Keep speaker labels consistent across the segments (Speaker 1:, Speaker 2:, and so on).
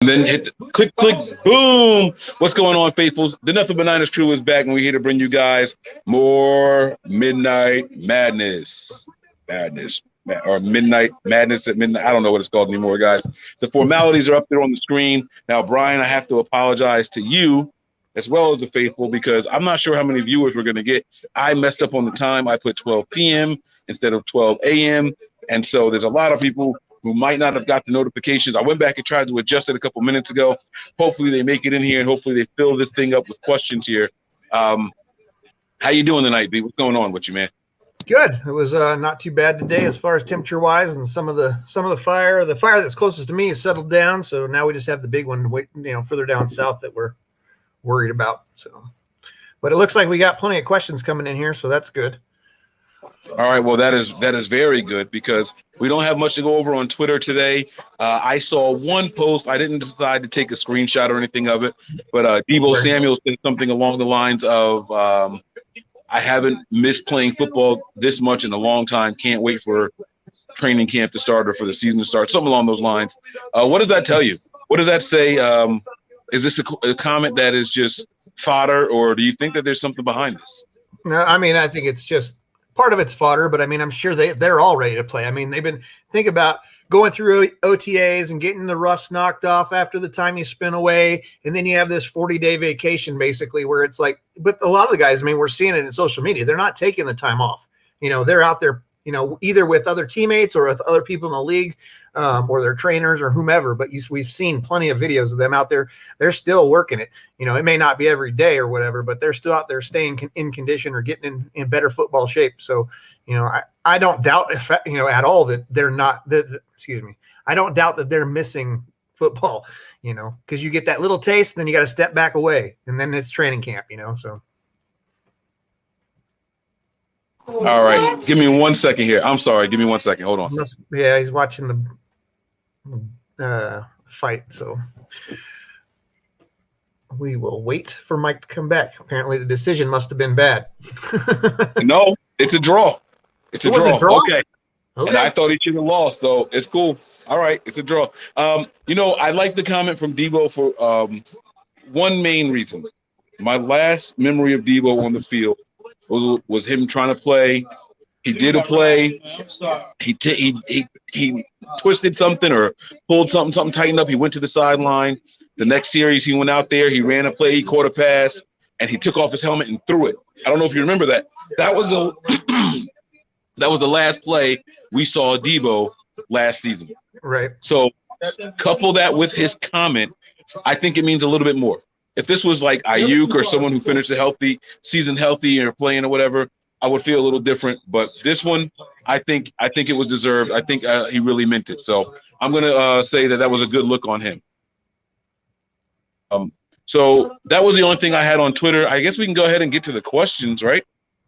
Speaker 1: And then hit the click, boom. What's going on, faithfuls? The Nothing But Niners crew is back, and we're here to bring you guys more Midnight Madness. Or Midnight Madness at midnight. I don't know what it's called anymore, guys. The formalities are up there on the screen. Now, Brian, I have to apologize to you as well as the faithful because I'm not sure how many viewers we're going to get. I messed up on the time. I put 12 p.m. instead of 12 a.m. And so there's a lot of people who might not have got the notifications. I went back and tried to adjust it a couple minutes ago. Hopefully they make it in here, and hopefully they fill this thing up with questions here. How you doing tonight, B? What's going on with you, man?
Speaker 2: Good. It was not too bad today as far as temperature-wise, and some of the fire. The fire that's closest to me is settled down, so now we just have the big one, further down south that we're worried about. So, but it looks like we got plenty of questions coming in here, so that's good.
Speaker 1: All right, well, that is very good because we don't have much to go over on Twitter today. I saw one post. I didn't decide to take a screenshot or anything of it, but Deebo Samuel said something along the lines of, I haven't missed playing football this much in a long time. Can't wait for training camp to start or for the season to start, something along those lines. What does that tell you? What does that say? Is this a comment that is just fodder, or do you think that there's something behind this?
Speaker 2: No, I mean, I think it's just part of it's fodder, but I mean, I'm sure they're all ready to play. I mean, think about going through OTAs and getting the rust knocked off after the time you spent away. And then you have this 40-day vacation basically where it's like, but a lot of the guys, I mean, we're seeing it in social media. They're not taking the time off. They're out there, either with other teammates or with other people in the league or their trainers or whomever. But we've seen plenty of videos of them out there. They're still working it. It may not be every day or whatever, but they're still out there staying in condition or getting in better football shape. So, I don't doubt at all that they're not. I don't doubt that they're missing football. Because you get that little taste, then you got to step back away, and then it's training camp. So.
Speaker 1: All right, give me 1 second here. I'm sorry, give me 1 second. Hold on.
Speaker 2: Yeah, he's watching the fight, so we will wait for Mike to come back. Apparently, the decision must have been bad.
Speaker 1: No, it's a draw. It's a draw. Okay.
Speaker 2: Okay.
Speaker 1: And I thought he should have lost, so it's cool. All right, it's a draw. I like the comment from Deebo for one main reason. My last memory of Deebo on the field was him trying to play. He did a play. He twisted something or pulled something tightened up. He went to the sideline. The next series, he went out there. He ran a play. He caught a pass, and he took off his helmet and threw it. I don't know if you remember that. That was the last play we saw Deebo last season.
Speaker 2: Right.
Speaker 1: So couple that with his comment, I think it means a little bit more. If this was like Ayuk or someone who finished the season healthy or playing or whatever, I would feel a little different. But this one, I think it was deserved. I think he really meant it. So I'm gonna say that was a good look on him. So that was the only thing I had on Twitter. I guess we can go ahead and get to the questions, right?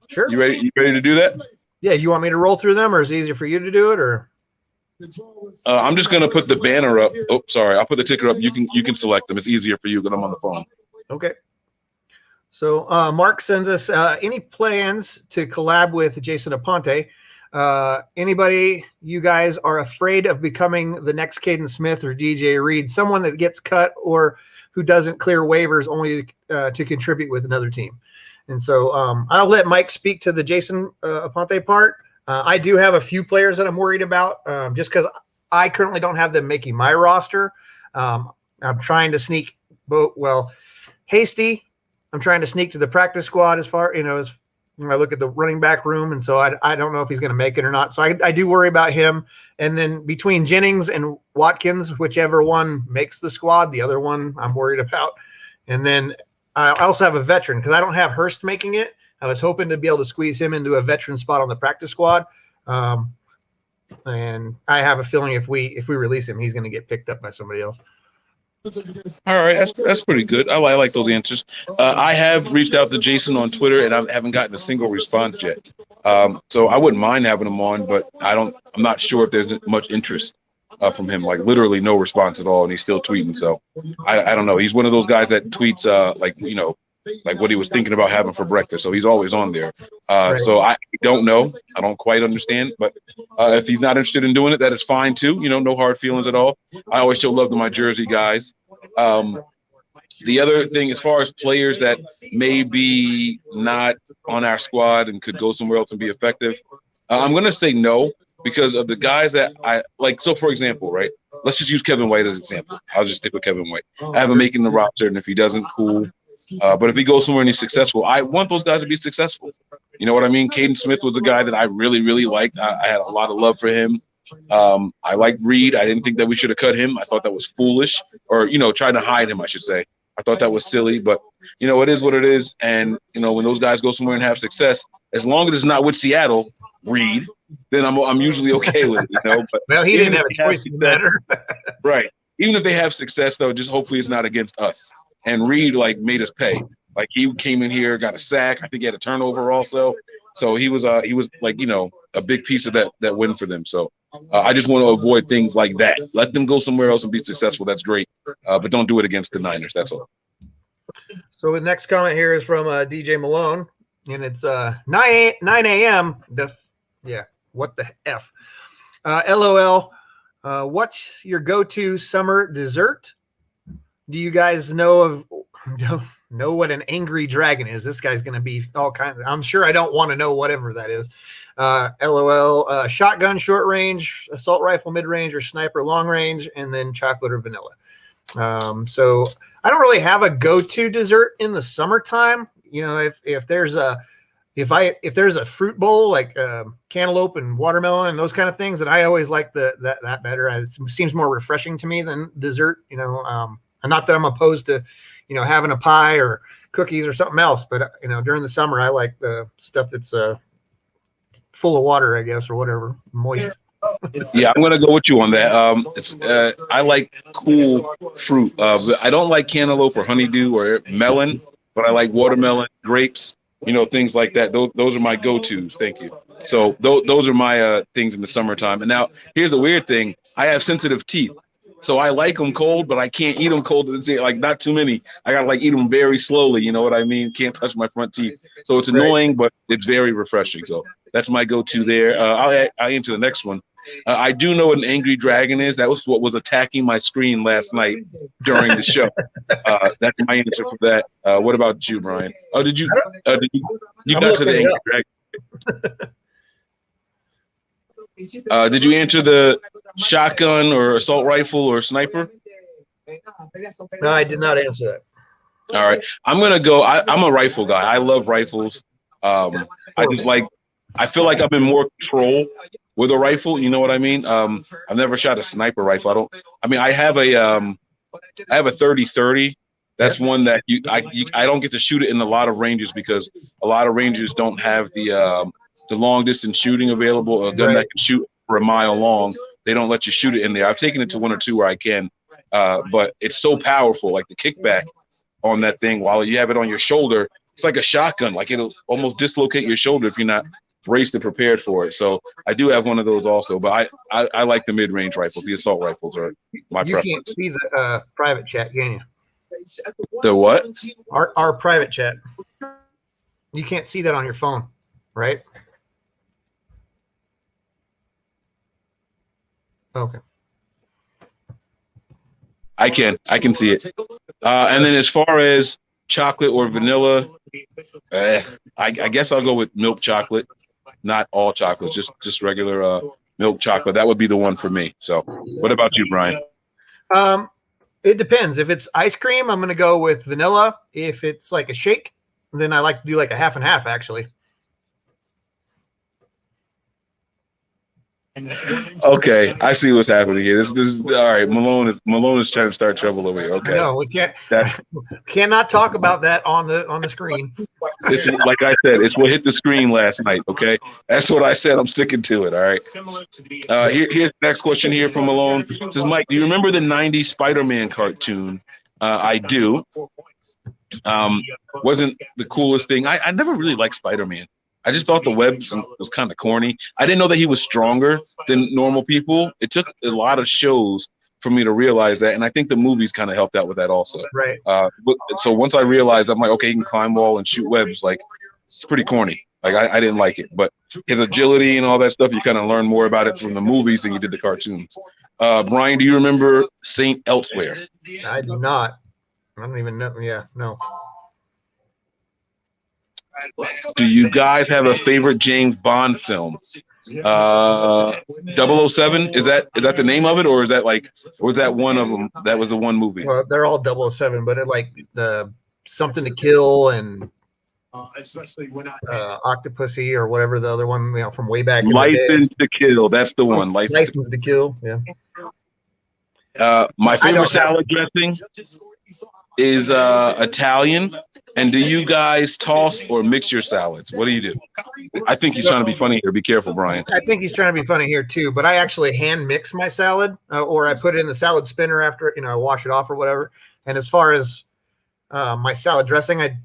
Speaker 2: Sure.
Speaker 1: You ready to do that?
Speaker 2: Yeah. You want me to roll through them, or is it easier for you to do it, or?
Speaker 1: I'm just gonna put the banner up. Oh, sorry. I'll put the ticker up. You can select them. It's easier for you because I'm on the phone.
Speaker 2: Okay. So Mark sends us any plans to collab with Jason Aponte. Anybody you guys are afraid of becoming the next Caden Smith or DJ Reed, someone that gets cut or who doesn't clear waivers only to contribute with another team? And so I'll let Mike speak to the Jason Aponte part. I do have a few players that I'm worried about just because I currently don't have them making my roster. I'm trying to sneak Hasty. I'm trying to sneak to the practice squad as when I look at the running back room. And so I don't know if he's going to make it or not. So I do worry about him. And then between Jennings and Watkins, whichever one makes the squad, the other one I'm worried about. And then I also have a veteran because I don't have Hurst making it. I was hoping to be able to squeeze him into a veteran spot on the practice squad. And I have a feeling if we release him, he's going to get picked up by somebody else.
Speaker 1: All right, that's pretty good. I like those answers. I have reached out to Jason on Twitter, and I haven't gotten a single response yet. So I wouldn't mind having him on, but I'm not sure if there's much interest from him. Like literally no response at all, and he's still tweeting. So I don't know. He's one of those guys that tweets like what he was thinking about having for breakfast. So he's always on there. So I don't know. I don't quite understand. But if he's not interested in doing it, that is fine too. No hard feelings at all. I always show love to my Jersey guys. The other thing, as far as players that may be not on our squad and could go somewhere else and be effective, I'm going to say no because of the guys that I like. So, for example, right? Let's just use Kevin White as an example. I'll just stick with Kevin White. I have him making the roster, and if he doesn't, cool. But if he goes somewhere and he's successful, I want those guys to be successful. You know what I mean? Caden Smith was a guy that I really, really liked. I had a lot of love for him. I liked Reed. I didn't think that we should have cut him. I thought that was foolish, or tried to hide him, I should say. I thought that was silly, but it is what it is. And when those guys go somewhere and have success, as long as it's not with Seattle, Reed, then I'm usually okay with it. But
Speaker 2: well, he didn't have a choice in the matter.
Speaker 1: Right. Even if they have success, though, just hopefully it's not against us. And Reed made us pay. He came in here, got a sack. I think he had a turnover also. So he was a big piece of that win for them. So I just want to avoid things like that. Let them go somewhere else and be successful. That's great. But don't do it against the Niners. That's all.
Speaker 2: So the next comment here is from DJ Malone, and it's 9 a.m. What the F? LOL. What's your go-to summer dessert? Do you guys know what an angry dragon is? This guy's going to be all kinds of, I'm sure I don't want to know whatever that is. LOL. Shotgun short range, assault rifle mid range, or sniper long range, and then chocolate or vanilla. So I don't really have a go-to dessert in the summertime. If there's a fruit bowl like cantaloupe and watermelon and those kind of things, then I always like that better. It seems more refreshing to me than dessert. And not that I'm opposed to, having a pie or cookies or something else, but during the summer I like the stuff that's full of water, I guess, or whatever, moist.
Speaker 1: Yeah, I'm gonna go with you on that. I like cool fruit. I don't like cantaloupe or honeydew or melon, but I like watermelon, grapes, things like that. Those are my go-tos. Thank you. So those are my things in the summertime. And now here's the weird thing: I have sensitive teeth, so I like them cold, but I can't eat them cold. Not too many. I gotta eat them very slowly. You know what I mean? Can't touch my front teeth. So it's annoying, but it's very refreshing. So that's my go-to there. I'll answer the next one. I do know what an angry dragon is. That was what was attacking my screen last night during the show. That's my answer for that. What about you, Brian? Oh, did you got to the angry dragon? Did you answer the shotgun or assault rifle or sniper?
Speaker 2: No, I did not answer that.
Speaker 1: All right. I'm going to go. I'm a rifle guy. I love rifles. I feel like I'm in more control with a rifle. You know what I mean? I've never shot a sniper rifle. I have a 30-30. That's one that I don't get to shoot it in a lot of ranges because a lot of ranges don't have the long distance shooting available. A gun that can shoot for a mile long, they don't let you shoot it in there. I've taken it to one or two where I can, but it's so powerful. Like the kickback on that thing while you have it on your shoulder, it's like a shotgun. It'll almost dislocate your shoulder if you're not braced and prepared for it. So I do have one of those also, but I like the mid-range rifles. The assault rifles are my preference.
Speaker 2: You can't see the private chat, can you?
Speaker 1: The what?
Speaker 2: Our private chat. You can't see that on your phone, right? Okay.
Speaker 1: I can see it. And then as far as chocolate or vanilla, I guess I'll go with milk chocolate. Not all chocolates, just regular milk chocolate. That would be the one for me. So what about you, Brian?
Speaker 2: It depends. If it's ice cream, I'm going to go with vanilla. If it's like a shake, then I like to do like a half and half, actually.
Speaker 1: Okay, I see what's happening here. This is all right. Malone is trying to start trouble over here. Okay.
Speaker 2: No, we can't. Cannot talk about that on the screen.
Speaker 1: It's like I said. It's what hit the screen last night. Okay, that's what I said. I'm sticking to it. All right. Here's the next question here from Malone. It says, Mike, do you remember the '90s Spider-Man cartoon? I do. Wasn't the coolest thing. I never really liked Spider-Man. I just thought the web was kind of corny. I didn't know that he was stronger than normal people. It took a lot of shows for me to realize that, and I think the movies kind of helped out with that also.
Speaker 2: Right.
Speaker 1: So once I realized, I'm like, okay, he can climb wall and shoot webs. It's pretty corny. Like I didn't like it, but his agility and all that stuff, you kind of learn more about it from the movies than you did the cartoons. Brian, do you remember Saint Elsewhere?
Speaker 2: I do not. I don't even know. Yeah, no.
Speaker 1: Do you guys have a favorite James Bond film? 007, is that the name of it, or is that or was that one of them? That was the one movie.
Speaker 2: Well, they're all 007, but it like the Something to Kill and Octopussy or whatever the other one, from way back in
Speaker 1: License to Kill. That's the one.
Speaker 2: License to Kill. Yeah.
Speaker 1: My favorite salad dressing is Italian. And do you guys toss or mix your salads? What do you do? I think he's trying to be funny here. Be careful, Brian.
Speaker 2: I think he's trying to be funny here too, but I actually hand mix my salad, or I put it in the salad spinner after, I wash it off or whatever. And as far as my salad dressing, I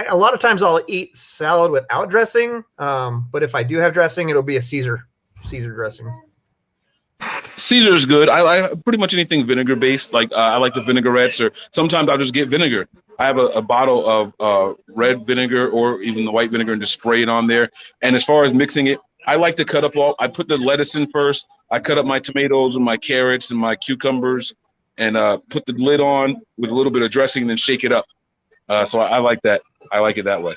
Speaker 2: a lot of times I'll eat salad without dressing. But if I do have dressing, it'll be a Caesar dressing.
Speaker 1: Caesar is good. I pretty much anything vinegar based. Like I like the vinaigrettes, or sometimes I'll just get vinegar. I have a bottle of red vinegar or even the white vinegar and just spray it on there. And as far as mixing it, I like to cut up I put the lettuce in first. I cut up my tomatoes and my carrots and my cucumbers and put the lid on with a little bit of dressing and then shake it up. So I like that. I like it that way.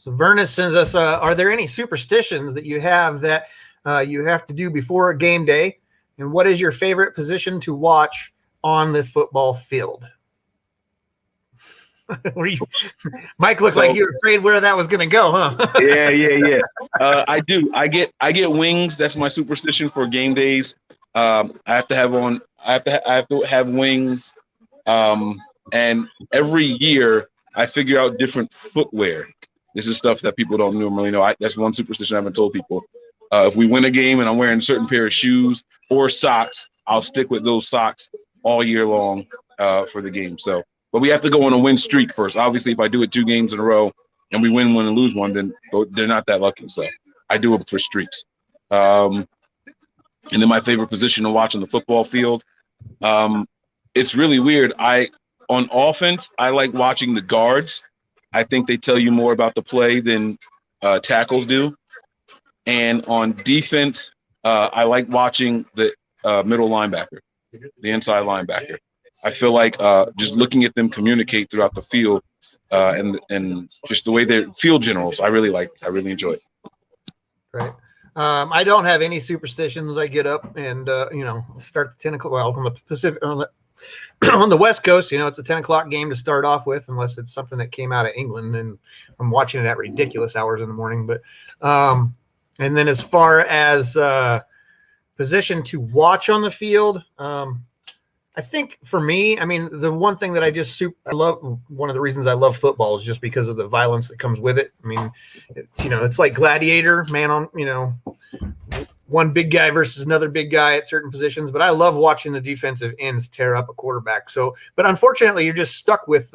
Speaker 2: So Vernon sends us, are there any superstitions that you have that you have to do before a game day? And what is your favorite position to watch on the football field? Mike looked like you were afraid where that was going to go, huh?
Speaker 1: Yeah. I do. I get wings. That's my superstition for game days. I have to have wings. And every year I figure out different footwear. This is stuff that people don't normally know. That's one superstition I haven't told people. If we win a game and I'm wearing a certain pair of shoes or socks, I'll stick with those socks all year long for the game. But we have to go on a win streak first. Obviously, if I do it 2 games in a row and we win one and lose one, then they're not that lucky. So I do it for streaks. And then my favorite position to watch on the football field, it's really weird. On offense, I like watching the guards. I think they tell you more about the play than tackles do. And on defense, I like watching the middle linebacker, the inside linebacker. I feel like just looking at them communicate throughout the field and just the way they're field generals, I really enjoy it.
Speaker 2: Right. I don't have any superstitions. I get up and, start the 10 o'clock. Well, from the Pacific on the West Coast, it's a 10 o'clock game to start off with, unless it's something that came out of England and I'm watching it at ridiculous hours in the morning. But, and then as far as position to watch on the field, I think for me, the one thing that I love, one of the reasons I love football is just because of the violence that comes with it. It's like Gladiator, man on, one big guy versus another big guy at certain positions. But I love watching the defensive ends tear up a quarterback. So, but unfortunately, you're just stuck with,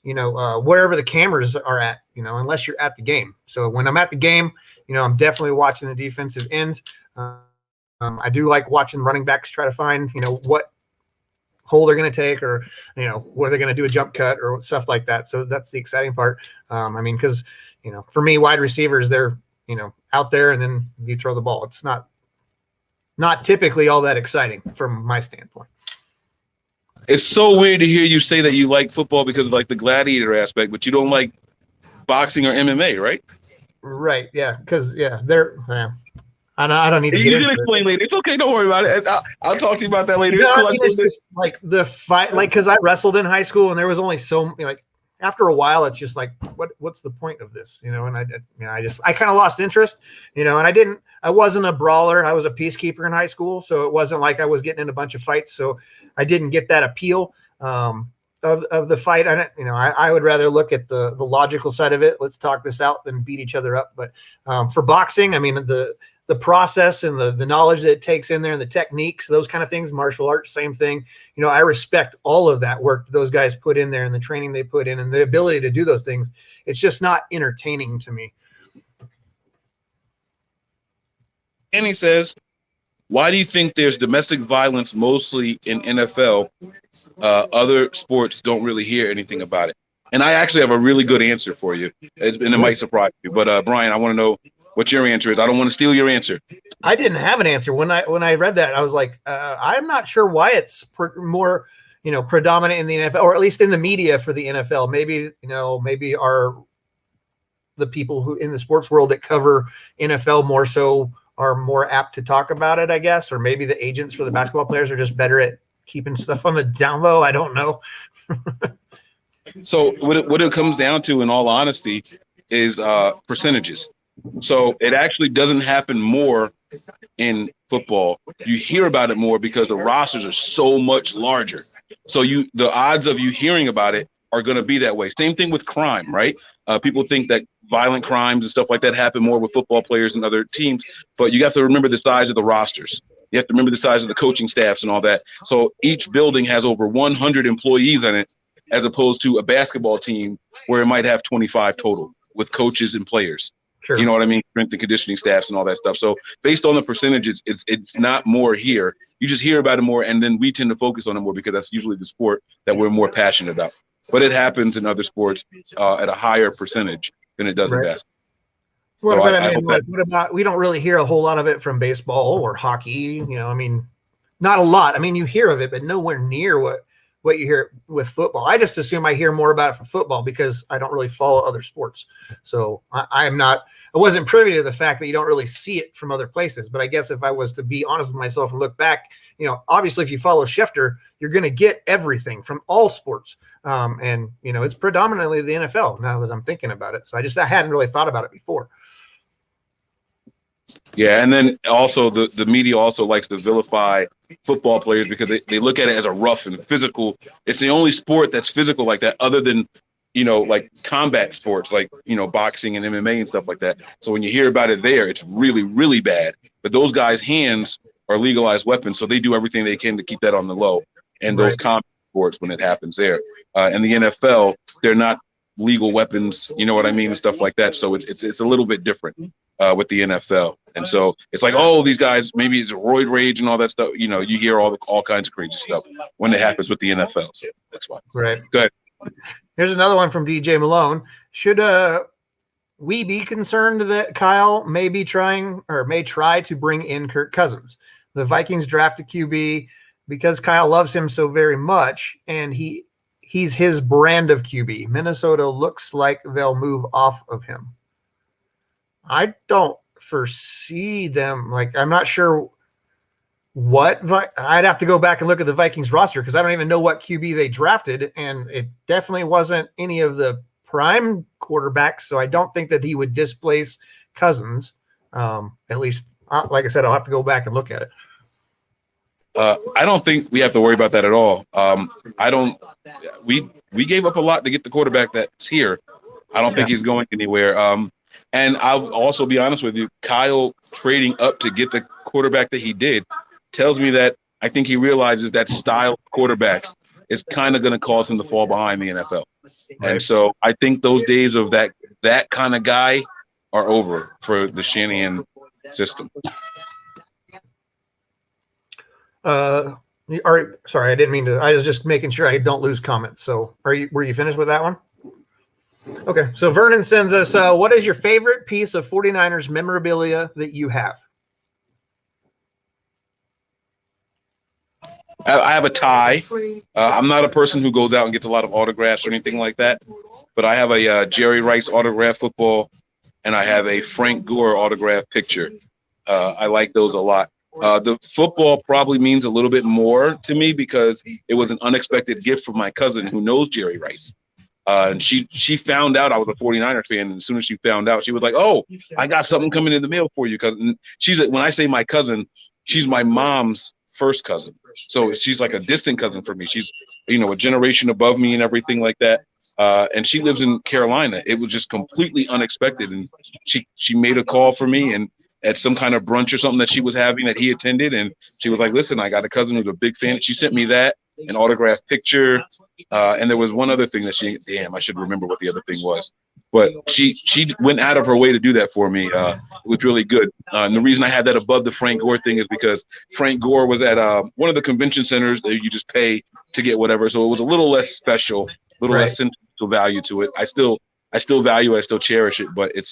Speaker 2: wherever the cameras are at, unless you're at the game. So when I'm at the game, I'm definitely watching the defensive ends. I do like watching running backs try to find, what hole they're going to take, or where they're going to do a jump cut or stuff like that. So that's the exciting part. Because for me, wide receivers, they're out there and then you throw the ball. It's not typically all that exciting from my standpoint.
Speaker 1: It's so weird to hear you say that you like football because of like the gladiator aspect, but you don't like boxing or MMA, right?
Speaker 2: Right. Yeah. Because they're. I don't need to get into it. You can explain
Speaker 1: later. It's okay. Don't worry about it. I'll talk to you about that later.
Speaker 2: It's just like the fight, because I wrestled in high school and there was only so after a while, it's just like, what's the point of this? And I kind of lost interest, and I wasn't a brawler. I was a peacekeeper in high school. So it wasn't like I was getting in a bunch of fights. So I didn't get that appeal of the fight. I would rather look at the logical side of it. Let's talk this out than beat each other up. But for boxing, the process and the knowledge that it takes in there and the techniques, those kind of things, martial arts, same thing. I respect all of that work those guys put in there and the training they put in and the ability to do those things. It's just not entertaining to me.
Speaker 1: And he says, why do you think there's domestic violence mostly in NFL? Other sports don't really hear anything about it. And I actually have a really good answer for you, and it might surprise you. But Brian, I want to know what your answer is. I don't want to steal your answer.
Speaker 2: I didn't have an answer when I read that. I was like, I'm not sure why it's more predominant in the NFL, or at least in the media for the NFL. Maybe maybe the people who in the sports world that cover NFL more so are more apt to talk about it, I guess, or maybe the agents for the basketball players are just better at keeping stuff on the down low. I don't know.
Speaker 1: So what it comes down to, in all honesty, is percentages. So it actually doesn't happen more in football. You hear about it more because the rosters are so much larger. So the odds of you hearing about it are going to be that way. Same thing with crime, right? People think that violent crimes and stuff like that happen more with football players and other teams, but you have to remember the size of the rosters. You have to remember the size of the coaching staffs and all that. So each building has over 100 employees in it, as opposed to a basketball team where it might have 25 total with coaches and players.
Speaker 2: Sure.
Speaker 1: You know what I mean? Strength and conditioning staffs and all that stuff. So based on the percentages, it's not more here. You just hear about it more, and then we tend to focus on it more because that's usually the sport that we're more passionate about. But it happens in other sports at a higher percentage than it does in basketball.
Speaker 2: Well, so what about, we don't really hear a whole lot of it from baseball or hockey, not a lot. I mean, you hear of it, but nowhere near what you hear with football. I just assume I hear more about it for football because I don't really follow other sports. So I wasn't privy to the fact that you don't really see it from other places. But I guess if I was to be honest with myself and look back, obviously if you follow Schefter, you're going to get everything from all sports. And it's predominantly the NFL now that I'm thinking about it. So I hadn't really thought about it before.
Speaker 1: Yeah, and then also the media also likes to vilify football players because they look at it as a rough and physical. It's the only sport that's physical like that, other than like combat sports like boxing and MMA and stuff like that. So when you hear about it there, it's really, really bad. But those guys' hands are legalized weapons, so they do everything they can to keep that on the low. And those combat sports, when it happens there, and the NFL, they're not legal weapons, you know what I mean, and stuff like that. So it's a little bit different with the NFL. And so it's like, oh, these guys, maybe it's roid rage and all that stuff. You hear all kinds of crazy stuff when it happens with the NFL. So that's why.
Speaker 2: Right.
Speaker 1: Go ahead.
Speaker 2: Here's another one from DJ Malone. Should we be concerned that Kyle may try to bring in Kirk Cousins? The Vikings drafted QB because Kyle loves him so very much, and he's his brand of QB. Minnesota looks like they'll move off of him. I don't foresee them. I'm not sure what I'd have to go back and look at the Vikings roster because I don't even know what QB they drafted, and it definitely wasn't any of the prime quarterbacks. So I don't think that he would displace Cousins. At least, like I said, I'll have to go back and look at it.
Speaker 1: I don't think we have to worry about that at all. We gave up a lot to get the quarterback that's here. I don't think he's going anywhere. And I'll also be honest with you, Kyle trading up to get the quarterback that he did tells me that I think he realizes that style of quarterback is kind of going to cause him to fall behind the NFL. Right. And so I think those days of that kind of guy are over for the Shanahan system.
Speaker 2: All right, sorry, I didn't mean to. I was just making sure I don't lose comments. So were you finished with that one? Okay, so Vernon sends us, what is your favorite piece of 49ers memorabilia that you have?
Speaker 1: I have a tie. I'm not a person who goes out and gets a lot of autographs or anything like that, but I have a Jerry Rice autograph football, and I have a Frank Gore autograph picture. I like those a lot. The football probably means a little bit more to me because it was an unexpected gift from my cousin who knows Jerry Rice. And she found out I was a 49ers fan, and as soon as she found out, she was like, "Oh, I got something coming in the mail for you." Cousin, when I say my cousin, she's my mom's first cousin, so she's like a distant cousin for me. She's a generation above me and everything like that. And she lives in Carolina. It was just completely unexpected, and she made a call for me and at some kind of brunch or something that she was having that he attended, and she was like, "Listen, I got a cousin who's a big fan." She sent me that, an autographed picture, and there was one other thing that I should remember what the other thing was, but she went out of her way to do that for me. It was really good. And the reason I had that above the Frank Gore thing is because Frank Gore was at one of the convention centers that you just pay to get whatever, so it was a little less special, less sentimental sentimental value to it. I still value it. I still cherish it, but it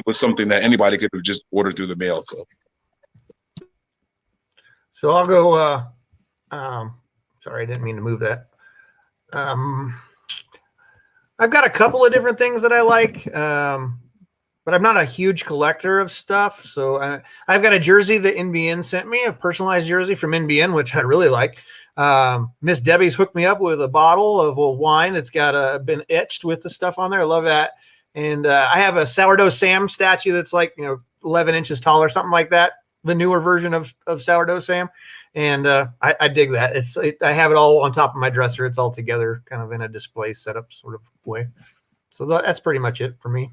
Speaker 1: was something that anybody could have just ordered through the mail.
Speaker 2: So I'll go. Sorry, I didn't mean to move that. I've got a couple of different things that I like, but I'm not a huge collector of stuff. So I've got a jersey that NBN sent me, a personalized jersey from NBN, which I really like. Miss Debbie's hooked me up with a bottle of a wine that's got been etched with the stuff on there. I love that. And I have a Sourdough Sam statue that's like 11 inches tall or something like that. The newer version of Sourdough Sam. And I dig that. I have it all on top of my dresser. It's all together, kind of in a display setup sort of way. So that's pretty much it for me.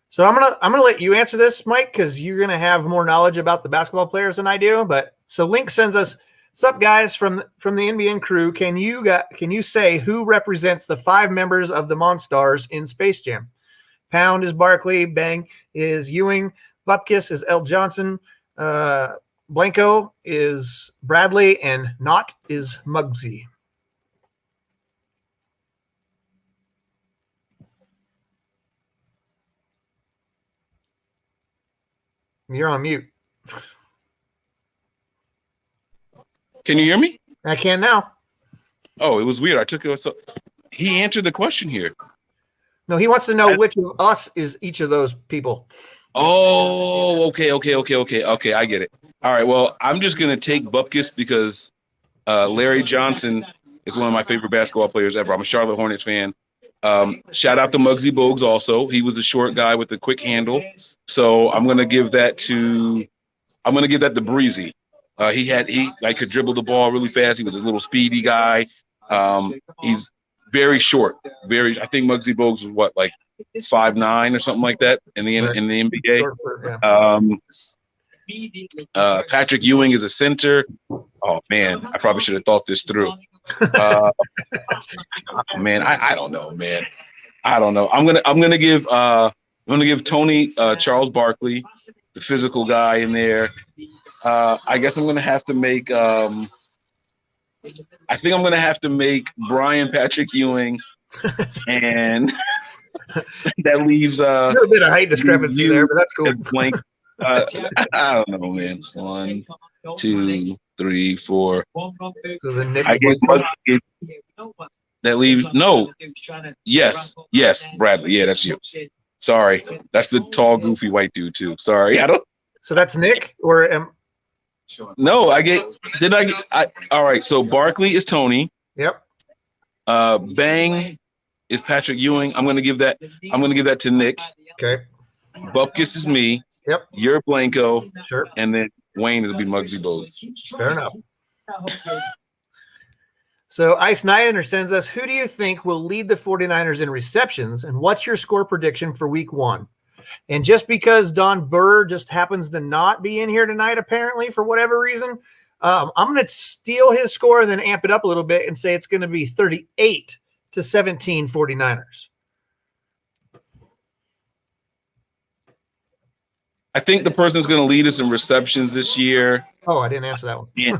Speaker 2: So I'm gonna let you answer this, Mike, because you're gonna have more knowledge about the basketball players than I do. But so Link sends us, "Sup guys from the NBN crew? Can you say who represents the 5 members of the Monstars in Space Jam? Pound is Barkley, Bang is Ewing, Bupkis is L. Johnson, Blanco is Bradley, and Knott is Muggsy." You're on mute.
Speaker 1: Can you hear me?
Speaker 2: I can now.
Speaker 1: Oh, it was weird. I took it. So he answered the question here.
Speaker 2: No, he wants to know which of us is each of those people.
Speaker 1: Oh, okay. I get it. All right. Well, I'm just gonna take Bupkis because Larry Johnson is one of my favorite basketball players ever. I'm a Charlotte Hornets fan. Shout out to Muggsy Bogues also. He was a short guy with a quick handle. So I'm gonna give that to Breezy. He could dribble the ball really fast. He was a little speedy guy. He's very short. I think Muggsy Bogues was what, like 5'9" or something like that in the NBA. Patrick Ewing is a center. Oh man, I probably should have thought this through. Man, I don't know, man. I don't know. I'm gonna give Tony Charles Barkley, the physical guy in there. I guess I'm gonna have to make. I think I'm gonna have to make Brian Patrick Ewing, and that leaves
Speaker 2: a little bit of height discrepancy there, but that's cool.
Speaker 1: Blank. I don't know, man. 1, 2, 3, 4.
Speaker 2: So the next
Speaker 1: that leaves Yes, Bradley. Yeah, that's you. Sorry, that's the tall, goofy white dude too. Sorry, I don't.
Speaker 2: So that's Nick, or
Speaker 1: no? All right. So Barkley is Tony.
Speaker 2: Yep.
Speaker 1: Bang is Patrick Ewing. I'm gonna give that to Nick.
Speaker 2: Okay.
Speaker 1: Bupkis is me.
Speaker 2: Yep.
Speaker 1: You're Blanco.
Speaker 2: Sure.
Speaker 1: And then Wayne will be Muggsy Bogues.
Speaker 2: Fair enough. So Ice Nighter sends us, "Who do you think will lead the 49ers in receptions, and what's your score prediction for week 1? And just because Don Burr just happens to not be in here tonight, apparently, for whatever reason, I'm going to steal his score and then amp it up a little bit and say it's going to be 38-17 49ers.
Speaker 1: I think the person that's going to lead us in receptions this year.
Speaker 2: Oh, I didn't answer that one.
Speaker 1: Yeah.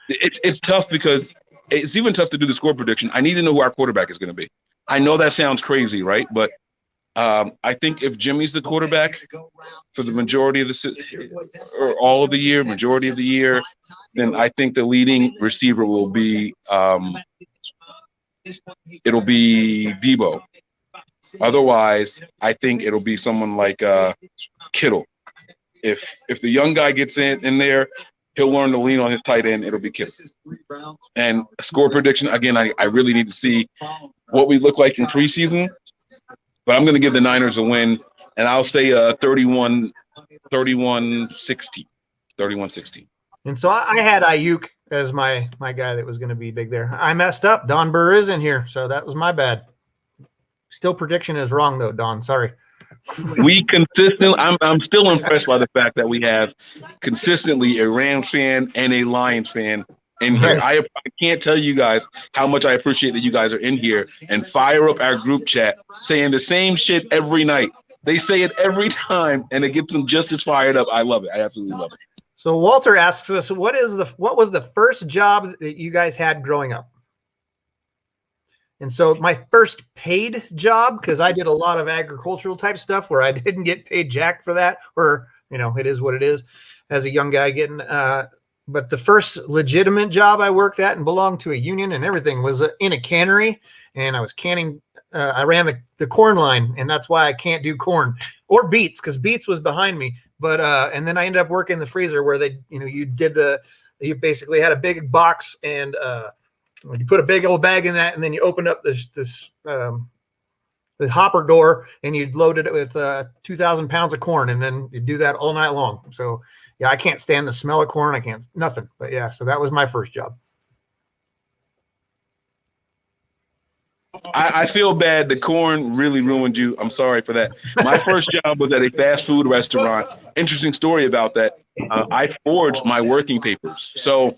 Speaker 1: It's tough because it's even tough to do the score prediction. I need to know who our quarterback is going to be. I know that sounds crazy, right? But I think if Jimmy's the quarterback for the majority of or all of the year, majority of the year, then I think the leading receiver will be it'll be Deebo. Otherwise, I think it'll be someone like Kittle. If the young guy gets in there, he'll learn to lean on his tight end. It'll be Kittle. And score prediction, again, I really need to see what we look like in preseason. But I'm going to give the Niners a win, and I'll say 31-16. 31-16.
Speaker 2: And so I had Ayuk as my guy that was going to be big there. I messed up. Don Burr is in here, so that was my bad. Still, prediction is wrong, though, Don. Sorry.
Speaker 1: We consistently, I'm still impressed by the fact that we have consistently a Rams fan and a Lions fan in here.
Speaker 2: Right.
Speaker 1: I can't tell you guys how much I appreciate that you guys are in here and fire up our group chat saying the same shit every night. They say it every time, and it gets them just as fired up. I love it. I absolutely love it.
Speaker 2: So Walter asks us, what was the first job that you guys had growing up? And so my first paid job, because I did a lot of agricultural type stuff where I didn't get paid jack for that, or, it is what it is as a young guy getting, but the first legitimate job I worked at and belonged to a union and everything was in a cannery, and I was canning. I ran the corn line, and that's why I can't do corn or beets, because beets was behind me. But and then I ended up working the freezer where you basically had a big box, and you put a big old bag in that, and then you opened up this hopper door, and you'd load it with 2,000 pounds of corn, and then you do that all night long. So yeah, I can't stand the smell of corn. I can't nothing. But yeah, so that was my first job.
Speaker 1: I feel bad. The corn really ruined you. I'm sorry for that. My first job was at a fast food restaurant. Interesting story about that. I forged my working papers. So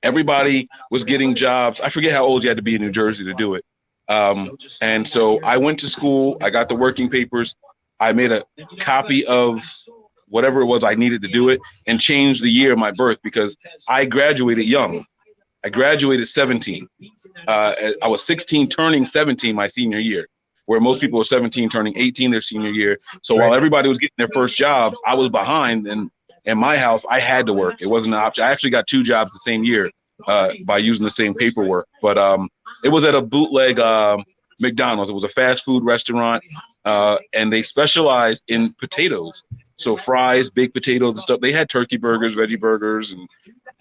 Speaker 1: everybody was getting jobs. I forget how old you had to be in New Jersey to do it. And so I went to school. I got the working papers. I made a copy of whatever it was I needed to do it and changed the year of my birth because I graduated young. I graduated 17. I was 16 turning 17 my senior year, where most people were 17 turning 18 their senior year. So while everybody was getting their first jobs, I was behind. And in my house, I had to work. It wasn't an option. I actually got 2 jobs the same year by using the same paperwork. But it was at a bootleg McDonald's. It was a fast food restaurant, and they specialized in potatoes. So fries, baked potatoes and stuff. They had turkey burgers, veggie burgers, and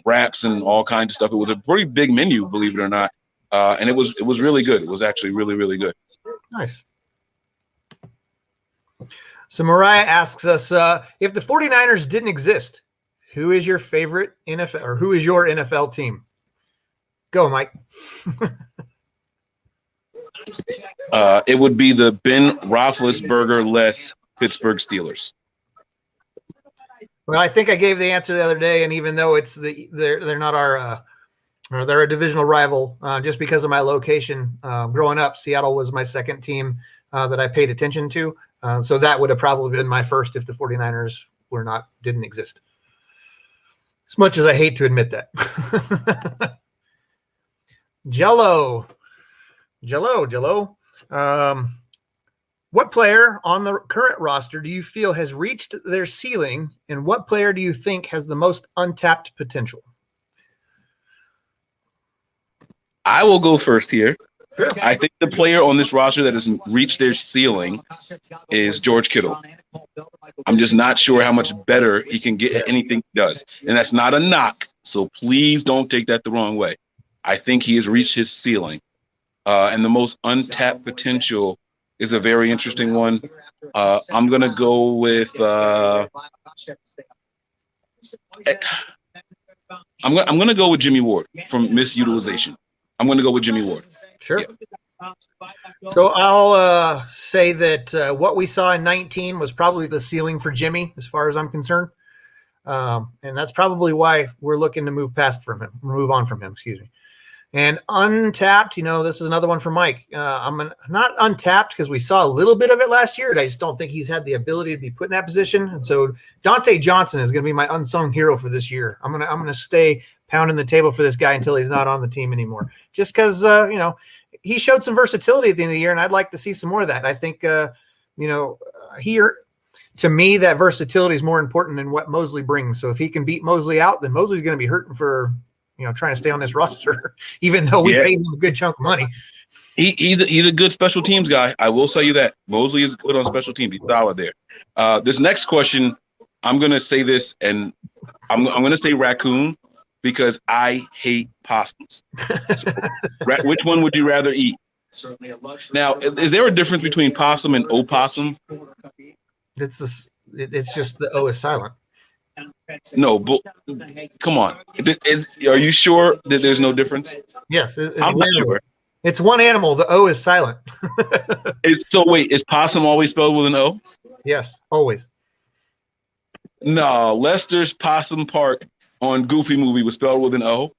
Speaker 1: wraps and all kinds of stuff. It was a pretty big menu, believe it or not. And it was really good. It was actually really, really good.
Speaker 2: Nice. So Mariah asks us, if the 49ers didn't exist, who is your favorite NFL, or who is your NFL team? Go, Mike.
Speaker 1: It would be the Ben Roethlisberger-less Pittsburgh Steelers.
Speaker 2: Well, I think I gave the answer the other day, and even though they're not our or they're a divisional rival, just because of my location. Growing up, Seattle was my second team that I paid attention to. So that would have probably been my first if the 49ers didn't exist. As much as I hate to admit that. Jello. What player on the current roster do you feel has reached their ceiling, and what player do you think has the most untapped potential?
Speaker 1: I will go first here. Sure. I think the player on this roster that has reached their ceiling is George Kittle. I'm just not sure how much better he can get at anything he does. And that's not a knock, so please don't take that the wrong way. I think he has reached his ceiling. And the most untapped potential is a very interesting one. I'm going to go with I'm going to go with Jimmy Ward from misutilization. I'm going to go with Jimmy Ward.
Speaker 2: Sure. Yeah. So I'll say that what we saw in 19 was probably the ceiling for Jimmy, as far as I'm concerned. And that's probably why we're looking to move on from him, excuse me. And untapped, this is another one for Mike. I'm not untapped because we saw a little bit of it last year. And I just don't think he's had the ability to be put in that position. And so Dante Johnson is going to be my unsung hero for this year. I'm gonna stay pounding the table for this guy until he's not on the team anymore. Just because he showed some versatility at the end of the year, and I'd like to see some more of that. I think here, to me, that versatility is more important than what Mosley brings. So if he can beat Mosley out, then Mosley's going to be hurting for trying to stay on this roster, even though we paid him a good chunk of money.
Speaker 1: He's a good special teams guy. I will tell you that. Mosley is good on special teams. He's solid there. This next question, I'm going to say this, and I'm going to say raccoon because I hate possums. So, which one would you rather eat? Now, is there a difference between possum and opossum?
Speaker 2: It's just the O is silent.
Speaker 1: No, but come on. Are you sure that there's no difference?
Speaker 2: Yes,
Speaker 1: I'm not sure.
Speaker 2: It's one animal. The O is silent.
Speaker 1: Wait, is possum always spelled with an O?
Speaker 2: Yes, always.
Speaker 1: No, Lester's Possum Park on Goofy movie was spelled with an O.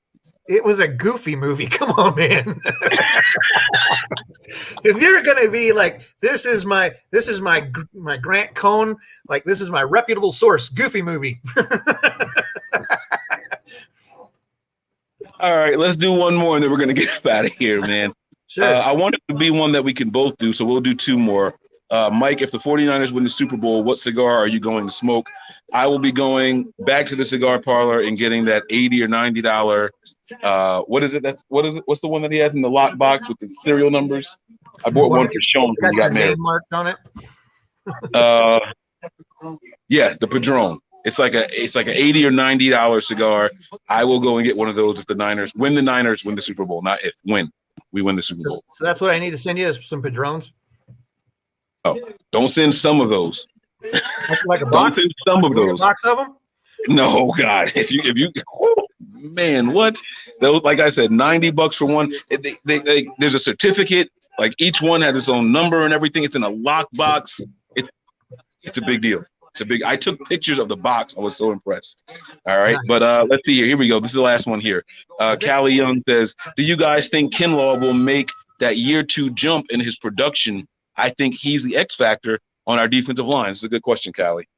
Speaker 2: It was a Goofy movie. Come on, man. If you're gonna be like, this is my Grant Cohn, like this is my reputable source, Goofy movie.
Speaker 1: All right, let's do one more, and then we're gonna get out of here, man.
Speaker 2: Sure.
Speaker 1: I want it to be one that we can both do, so we'll do two more. Mike, if the 49ers win the Super Bowl, what cigar are you going to smoke? I will be going back to the cigar parlor and getting that $80 or $90. What is it? What's the one that he has in the lock box with the serial numbers? I bought one for Sean when he got married.
Speaker 2: Name marked on it.
Speaker 1: Yeah, the Padron. It's like a $80 or $90 cigar. I will go and get one of those if the Niners win the Super Bowl, not if, when we win the Super Bowl.
Speaker 2: So that's what I need to send you is some Padrones.
Speaker 1: Oh, don't send some of those.
Speaker 2: That's like a box.
Speaker 1: Don't send some of those.
Speaker 2: A box of them?
Speaker 1: No, God. If you man, what? Those, like I said, $90 for one. There's a certificate. Like each one has its own number and everything. It's in a lock box. It's a big deal. I took pictures of the box. I was so impressed. All right. But let's see here. Here we go. This is the last one here. Callie Young says, do you guys think Kinlaw will make that year 2 jump in his production? I think he's the X factor on our defensive line. It's a good question, Callie.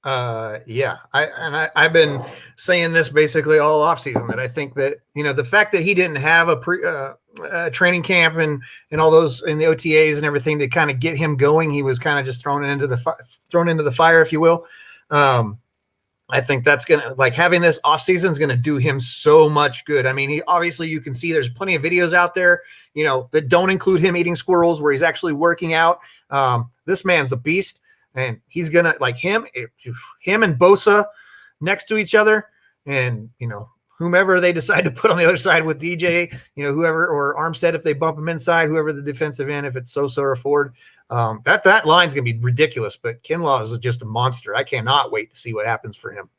Speaker 2: Yeah. I've been saying this basically all offseason that I think that, the fact that he didn't have a training camp and all those in the OTAs and everything to kind of get him going, he was kind of just thrown into the fire, if you will. I think that's going to, like, having this offseason is going to do him so much good. I mean, obviously you can see there's plenty of videos out there, that don't include him eating squirrels where he's actually working out. This man's a beast. And he's going to, like, him and Bosa next to each other, and, whomever they decide to put on the other side with DJ, whoever, or Armstead if they bump him inside, whoever the defensive end, if it's Sosa or Ford, that line's going to be ridiculous. But Kinlaw is just a monster. I cannot wait to see what happens for him.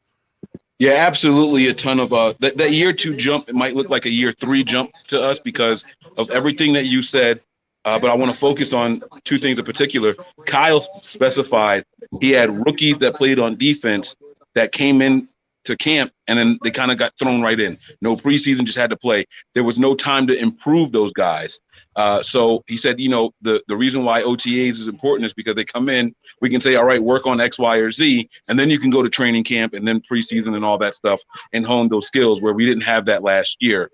Speaker 1: Yeah, absolutely. A ton of that year 2 jump. It might look like a year 3 jump to us because of everything that you said. But I want to focus on 2 things in particular. Kyle specified he had rookies that played on defense that came in to camp, and then they kind of got thrown right in. No preseason, just had to play. There was no time to improve those guys. So he said, the reason why OTAs is important is because they come in, we can say, all right, work on X, Y, or Z, and then you can go to training camp and then preseason and all that stuff and hone those skills where we didn't have that last year.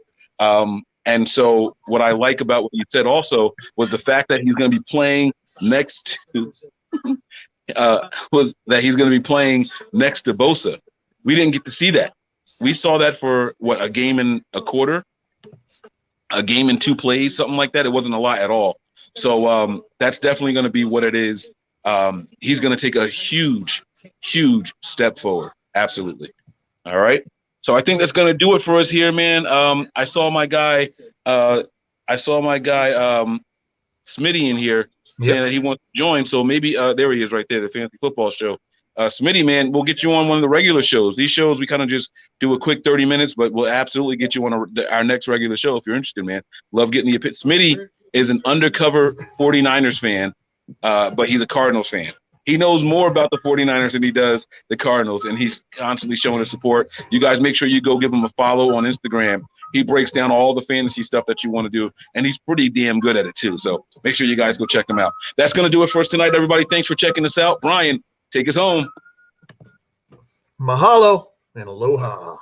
Speaker 1: And so what I like about what you said also was the fact that he's going to be playing next to Bosa. We didn't get to see that. We saw that for a game and a quarter, a game and 2 plays, something like that. It wasn't a lot at all. So that's definitely going to be what it is. He's going to take a huge, huge step forward. Absolutely. All right. So I think that's going to do it for us here, man. I saw my guy Smitty in here saying that he wants to join. So maybe there he is right there, the Fantasy Football Show. Smitty, man, we'll get you on one of the regular shows. These shows, we kind of just do a quick 30 minutes, but we'll absolutely get you on our next regular show if you're interested, man. Love getting the opinion. Smitty is an undercover 49ers fan, but he's a Cardinals fan. He knows more about the 49ers than he does the Cardinals, and he's constantly showing his support. You guys make sure you go give him a follow on Instagram. He breaks down all the fantasy stuff that you want to do, and he's pretty damn good at it too. So make sure you guys go check him out. That's going to do it for us tonight, everybody. Thanks for checking us out. Brian, take us home.
Speaker 2: Mahalo and aloha.